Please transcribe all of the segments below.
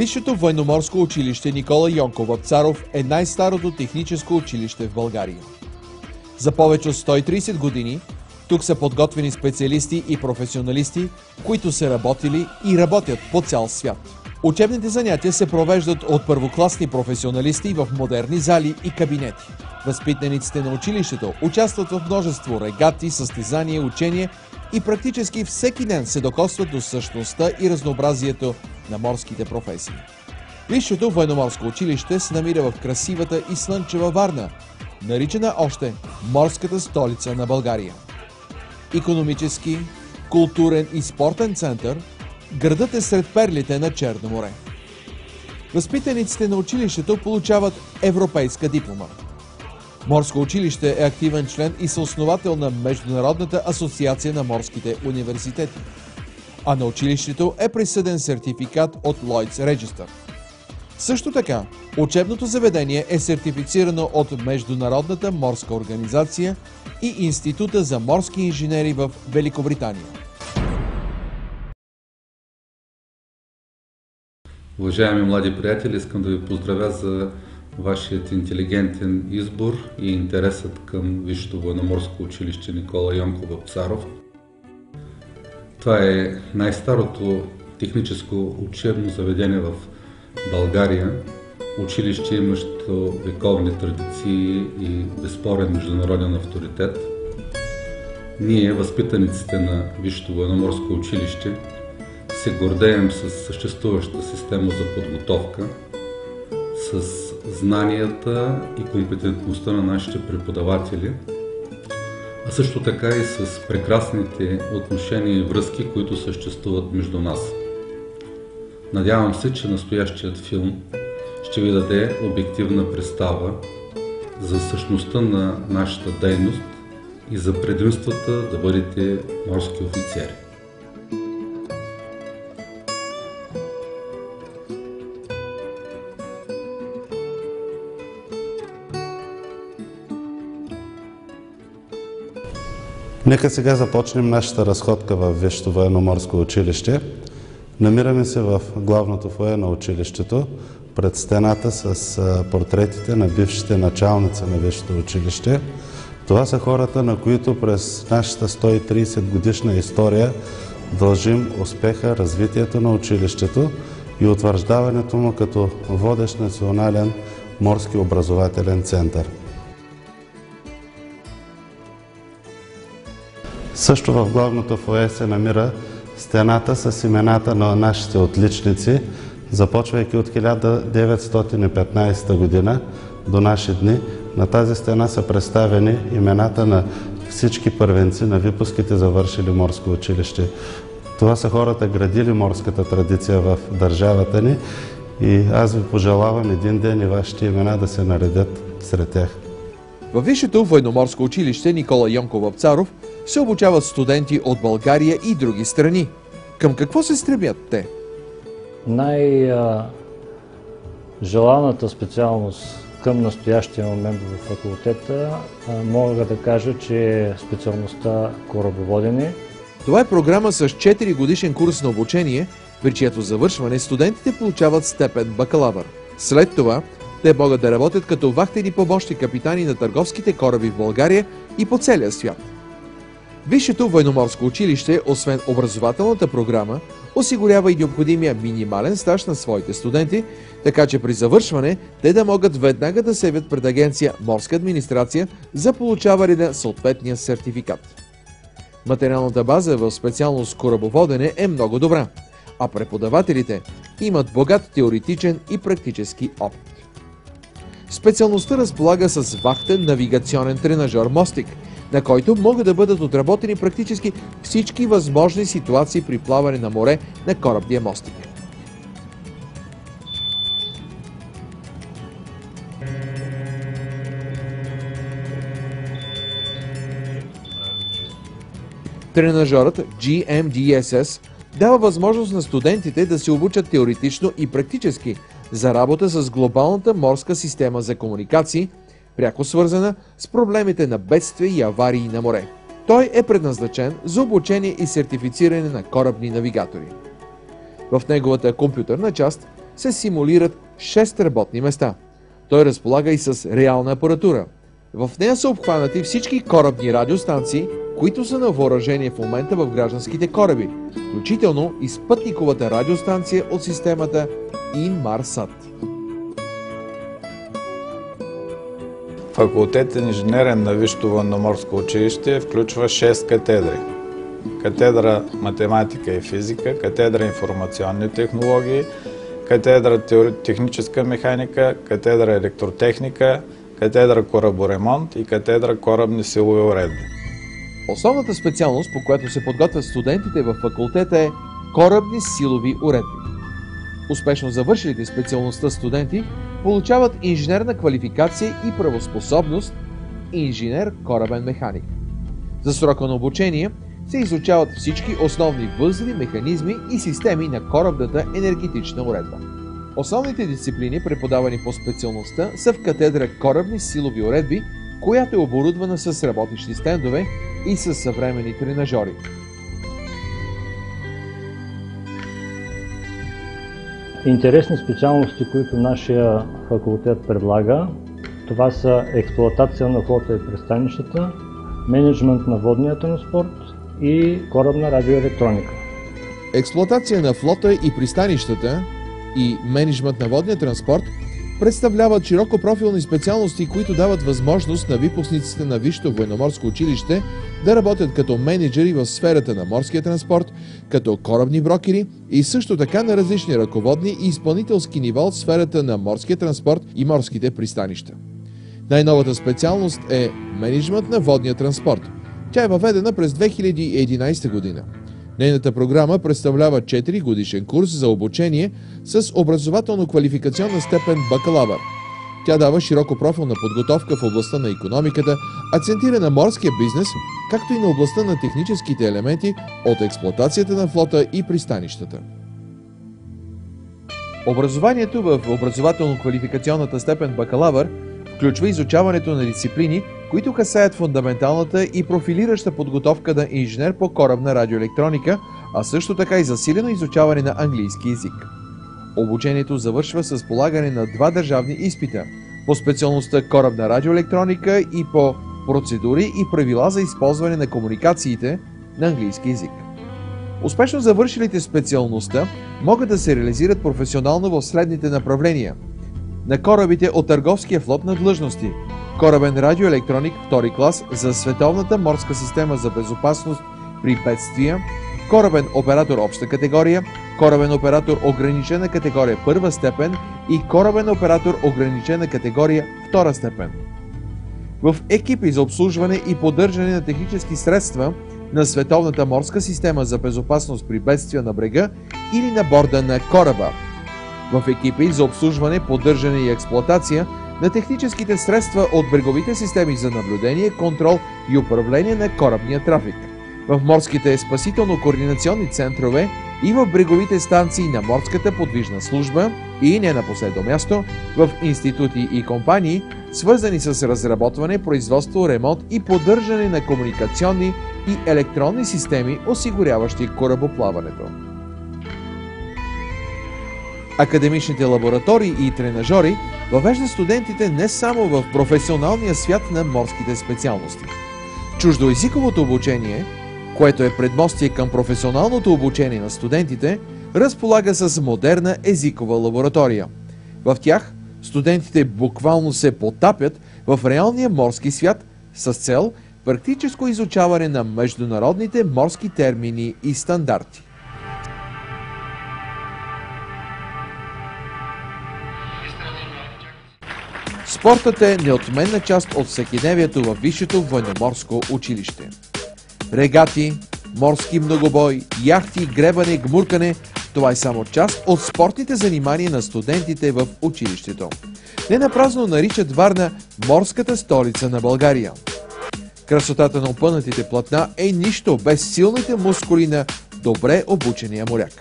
Висшето военноморско училище Никола Йонков Вапцаров е най-старото техническо училище в България. За повече от 130 години тук са подготвени специалисти и професионалисти, които са работили и работят по цял свят. Учебните занятия се провеждат от първокласни професионалисти в модерни зали и кабинети. Възпитаниците на училището участват в множество регати, състезания, учения и практически всеки ден се докосват до същността и разнообразието на морските професии. Висшето военноморско училище се намира в красивата и слънчева Варна, наричана още морската столица на България. Икономически, културен и спортен център, градът е сред перлите на Черно море. Възпитаниците на училището получават европейска диплома. Морско училище е активен член и съосновател на Международната асоциация на морските университети, а на училището е присъден сертификат от Lloyd's Register. Също така, учебното заведение е сертифицирано от Международната морска организация и Института за морски инженери в Великобритания. Уважаеми млади приятели, искам да ви поздравя за вашият интелигентен избор и интересът към Висшето военноморско училище Никола Йонков Вапцаров. Това е най-старото техническо учебно заведение в България, училище, имащо вековни традиции и безспорен международен авторитет. Ние, възпитаниците на Висшето военноморско училище, се гордеем с съществуващата система за подготовка, с знанията и компетентността на нашите преподаватели, а също така и с прекрасните отношения и връзки, които съществуват между нас. Надявам се, че настоящият филм ще ви даде обективна представа за същността на нашата дейност и за предимствата да бъдете морски офицери. Нека сега започнем нашата разходка в Висшето военноморско училище. Намираме се в главното фоайе на училището, пред стената с портретите на бившите началници на Висшето училище. Това са хората, на които през нашата 130 годишна история дължим успеха, развитието на училището и утвърждаването му като водещ национален морски образователен център. Също в главното фоайе се намира стената с имената на нашите отличници, започвайки от 1915 година до наши дни. На тази стена са представени имената на всички първенци на випуските, завършили морско училище. Това са хората, градили морската традиция в държавата ни и аз ви пожелавам един ден и вашите имена да се наредят сред тях. Във Висшето военноморско училище Никола Йонков Вапцаров се обучават студенти от България и други страни. Към какво се стремят те? Най-желаната специалност към настоящия момент в факултета мога да кажа, че е специалността корабоводене. Това е програма с 4 годишен курс на обучение, при чието завършване студентите получават степен бакалавър. След това те могат да работят като вахтени помощни капитани на търговските кораби в България и по целия свят. Висшето военноморско училище, освен образователната програма, осигурява и необходимия минимален стаж на своите студенти, така че при завършване те да могат веднага да се явят пред агенция Морска администрация за получаване на съответния сертификат. Материалната база в специалност корабоводене е много добра, а преподавателите имат богат теоретичен и практически опит. Специалността разполага с вахтен навигационен тренажер мостик, на който могат да бъдат отработени практически всички възможни ситуации при плаване на море на корабния мостик. Тренажерът GMDSS дава възможност на студентите да се обучат теоретично и практически за работа с глобалната морска система за комуникации, пряко свързана с проблемите на бедствия и аварии на море. Той е предназначен за обучение и сертифициране на корабни навигатори. В неговата компютърна част се симулират 6 работни места. Той разполага и с реална апаратура. В нея са обхванати всички корабни радиостанции, които са на въоръжение в момента в гражданските кораби, включително и спътниковата радиостанция от системата Inmarsat. Факултетът инженерен на Висшето военноморско училище включва 6 катедри. Катедра математика и физика, катедра информационни технологии, катедра техническа механика, катедра електротехника, катедра кораборемонт и катедра корабни силови уредби. Основната специалност, по която се подготвят студентите в факултета е корабни силови уредби. Успешно завършилите специалността студенти получават инженерна квалификация и правоспособност инженер корабен механик. За срока на обучение се изучават всички основни възли, механизми и системи на корабната енергетична уредба. Основните дисциплини, преподавани по специалността, са в катедра корабни силови уредби, която е оборудвана с работещи стендове и с съвременни тренажери. Интересни специалности, които нашия факултет предлага, това са експлоатация на флота и пристанищата, мениджмънт на водния транспорт и корабна радиоелектроника. Експлоатация на флота и пристанищата и мениджмънт на водния транспорт представляват широкопрофилни специалности, които дават възможност на випускниците на Висшето военноморско училище да работят като мениджъри в сферата на морския транспорт, като корабни брокери и също така на различни ръководни и изпълнителски нива от сферата на морския транспорт и морските пристанища. Най-новата специалност е мениджмънт на водния транспорт. Тя е въведена през 2011 година. Нейната програма представлява 4 годишен курс за обучение с образователно-квалификационна степен бакалавър. Тя дава широкопрофилна подготовка в областта на икономиката, акцентира на морския бизнес, както и на областта на техническите елементи от експлоатацията на флота и пристанищата. Образованието в образователно-квалификационната степен бакалавър включва изучаването на дисциплини, които касаят фундаменталната и профилираща подготовка на инженер по корабна радиоелектроника, а също така и засилено изучаване на английски език. Обучението завършва с полагане на 2 държавни изпита по специалността корабна радиоелектроника и по процедури и правила за използване на комуникациите на английски език. Успешно завършилите специалността могат да се реализират професионално в следните направления: на корабите от търговския флот на длъжности: корабен радиоелектроник 2 клас за Световната морска система за безопасност при бедствия, корабен оператор обща категория, корабен оператор ограничена категория 1 степен и корабен оператор ограничена категория 2 степен. В екипи за обслужване и поддържане на технически средства на Световната морска система за безопасност при бедствия на брега или на борда на кораба. В екипи за обслужване, поддържане и експлоатация на техническите средства от бреговите системи за наблюдение, контрол и управление на корабния трафик. В морските спасително-координационни центрове и в бреговите станции на морската подвижна служба и не на последно място в институти и компании, свързани с разработване, производство, ремонт и поддържане на комуникационни и електронни системи, осигуряващи корабоплаването. Академичните лаборатории и тренажери въвеждат студентите не само в професионалния свят на морските специалности. Чуждоезиковото обучение, което е предмостие към професионалното обучение на студентите, разполага с модерна езикова лаборатория. В тях студентите буквално се потапят в реалния морски свят с цел практическо изучаване на международните морски термини и стандарти. Спортът е неотменна част от всекидневието във Висшето военноморско училище. Регати, морски многобой, яхти, гребане, гмуркане – това е само част от спортните занимания на студентите в училището. Не напразно наричат Варна морската столица на България. Красотата на опънатите платна е нищо без силните мускули на добре обучения моряк.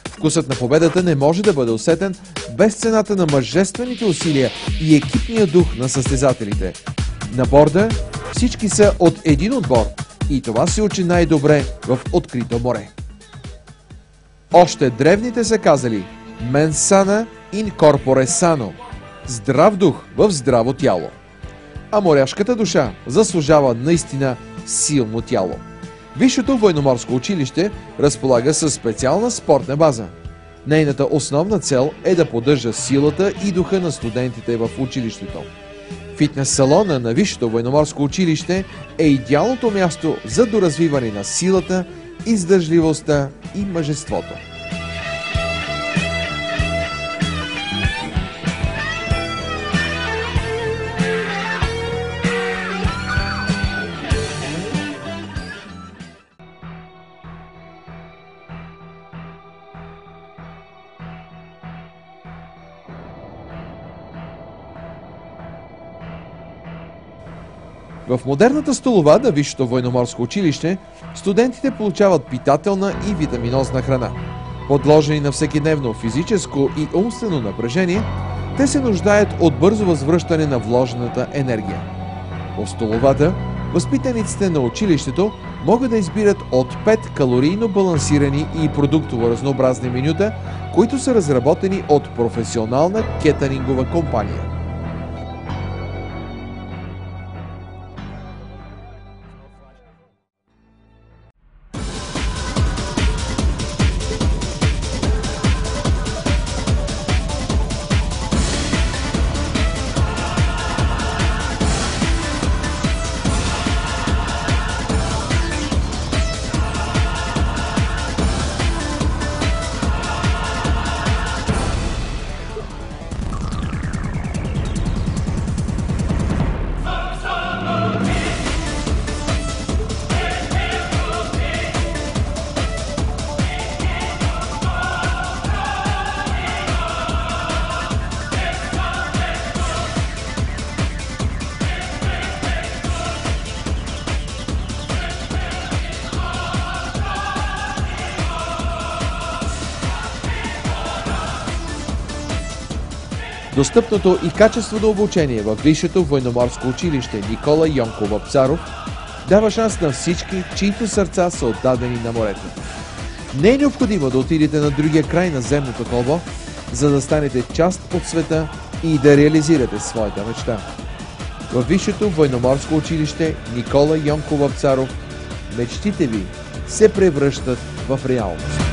Вкусът на победата не може да бъде усетен без цената на мъжествените усилия и екипния дух на състезателите. На борда всички са от един отбор и това се учи най-добре в открито море. Още древните са казали: «Мен сана in corpore sano – здрав дух в здраво тяло. А моряшката душа заслужава наистина силно тяло. Висшето военноморско училище разполага със специална спортна база. Нейната основна цел е да поддържа силата и духа на студентите в училището. Фитнес салона на Висшето военноморско училище е идеалното място за доразвиване на силата, издържливостта и мъжеството. В модерната столова на Висшето военноморско училище студентите получават питателна и витаминозна храна. Подложени на всекидневно физическо и умствено напрежение, те се нуждаят от бързо възвръщане на вложената енергия. В столовата възпитаниците на училището могат да избират от 5 калорийно балансирани и продуктово разнообразни менюта, които са разработени от професионална кетерингова компания. Достъпното и качествено обучение в Висшето военноморско училище Никола Йонков Вапцаров дава шанс на всички, чиито сърца са отдадени на морето. Не е необходимо да отидете на другия край на земното кълбо, за да станете част от света и да реализирате своята мечта. В Висшето военноморско училище Никола Йонков Вапцаров мечтите ви се превръщат в реалност.